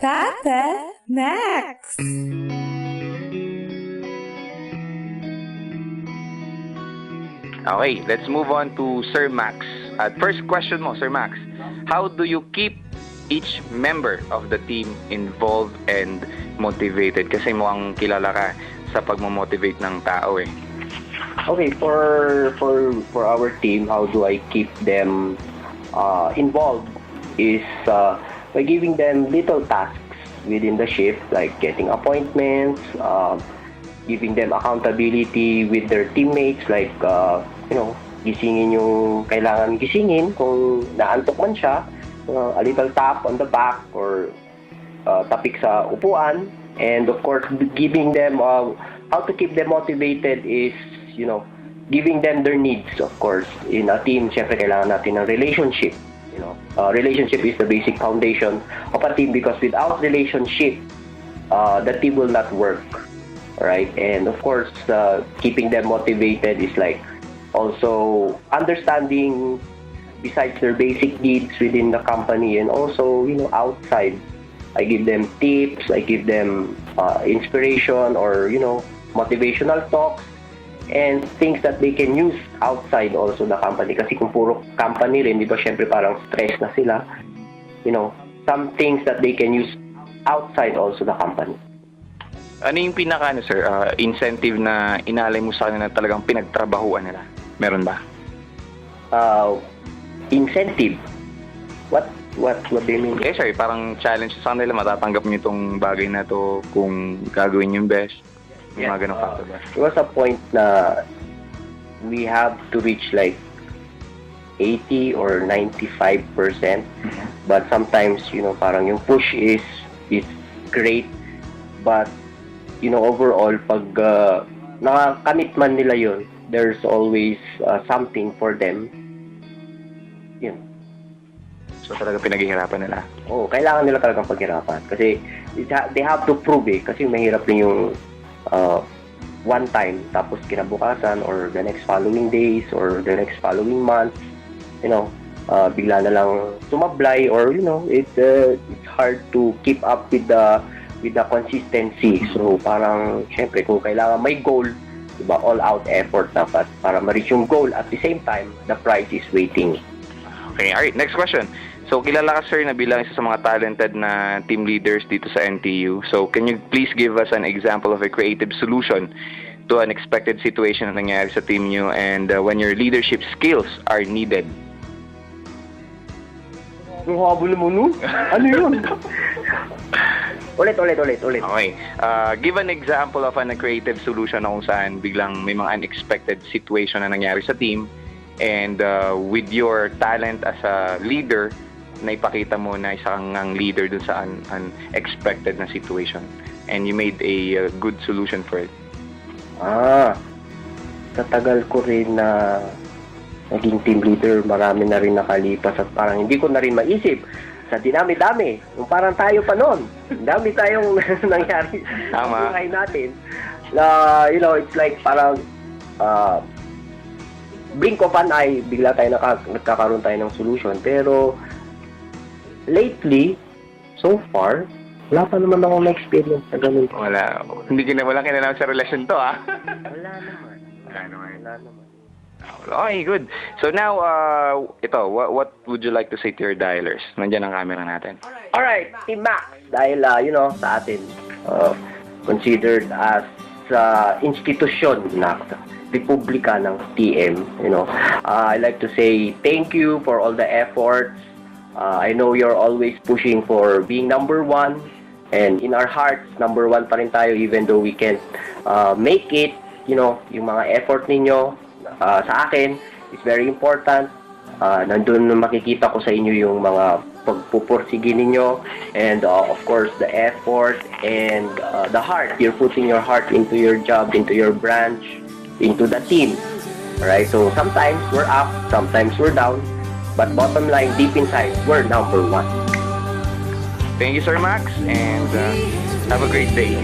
Tate Max. Okay, let's move on to Sir Max. At first question mo, Sir Max, how do you keep each member of the team involved and motivated? Kasi mukhang kilala ka sa pagmo-motivate ng tao eh. Okay, for our team, how do I keep them involved is by giving them little tasks within the shift, like getting appointments, giving them accountability with their teammates, like gisingin yung kailangan gisingin kung naantok man siya, a little tap on the back or tapik sa upuan, and of course giving them how to keep them motivated is giving them their needs. Of course, in a team, syempre kailangan natin ng relationship. Relationship is the basic foundation of a team, because without relationship, the team will not work. Right? And of course, keeping them motivated is like also understanding besides their basic needs within the company, and also outside. I give them tips, I give them inspiration, or motivational talks and things that they can use outside also the company. Kasi kung puro company rin, di ba, syempre parang stress na sila. Some things that they can use outside also the company. Ano yung pinaka, sir, incentive na inalay mo sa kanila na talagang pinagtrabahuan nila? Meron ba? Incentive? What do you mean? Okay, sir, parang challenge sa kanila, matatanggap niyo itong bagay na to kung gagawin yung best. Yung mga ganong factor ba? There was a point na we have to reach like 80 or 95%. But sometimes, parang yung push is great. But, overall, pag nakakamit man nila yun, there's always something for them. Yun. So talaga pinaghihirapan nila? Oo, kailangan nila talagang paghirapan. Kasi they have to prove kasi mahirap din yung one time, tapos kinabukasan or the next following days or the next following month, bigla na lang sumablay, or it's hard to keep up with the consistency. So parang syempre kung kailangan may goal, diba, all out effort dapat para ma-reach yung goal. At the same time, the prize is waiting. Okay, alright, next question. So, kilala ka, sir, na bilang isa sa mga talented na team leaders dito sa NTU. So, can you please give us an example of a creative solution to an unexpected situation na nangyari sa team nyo, and when your leadership skills are needed? Ang habol mo nun? Ano yun? Ulit. Okay. Give an example of a creative solution na kung saan biglang may mga unexpected situation na nangyari sa team, and with your talent as a leader, na ipakita mo na isa kang leader dun sa unexpected na situation, and you made a good solution for it. Sa tagal ko rin na naging team leader, marami na rin nakalipas at parang hindi ko na rin maisip. Sa dinami-dami, yung parang tayo pa noon, dami tayong nangyari sa buhay natin. It's like parang blink of an eye, bigla tayo nagkakaroon tayo ng solution. Pero lately, so far, wala pa naman akong na-experience na ganun. Walang kinalaman sa relasyon to, ha? Wala naman. Okay, good. So now, what would you like to say to your dialers? Nandiyan ang camera natin. Alright, Team Max, dahil, sa atin, considered as institusyon na republika ng TM, I'd like to say thank you for all the efforts. I know you're always pushing for being number one, and in our hearts, number one pa rin tayo, even though we can't make it. Yung mga effort ninyo sa akin is very important. Nandun makikita ko sa inyo yung mga pagpupursige ninyo, and of course the effort and the heart. You're putting your heart into your job, into your branch, into the team. Alright, so sometimes we're up, sometimes we're down, but bottom line, deep inside, we're number one. Thank you, Sir Max, and have a great day.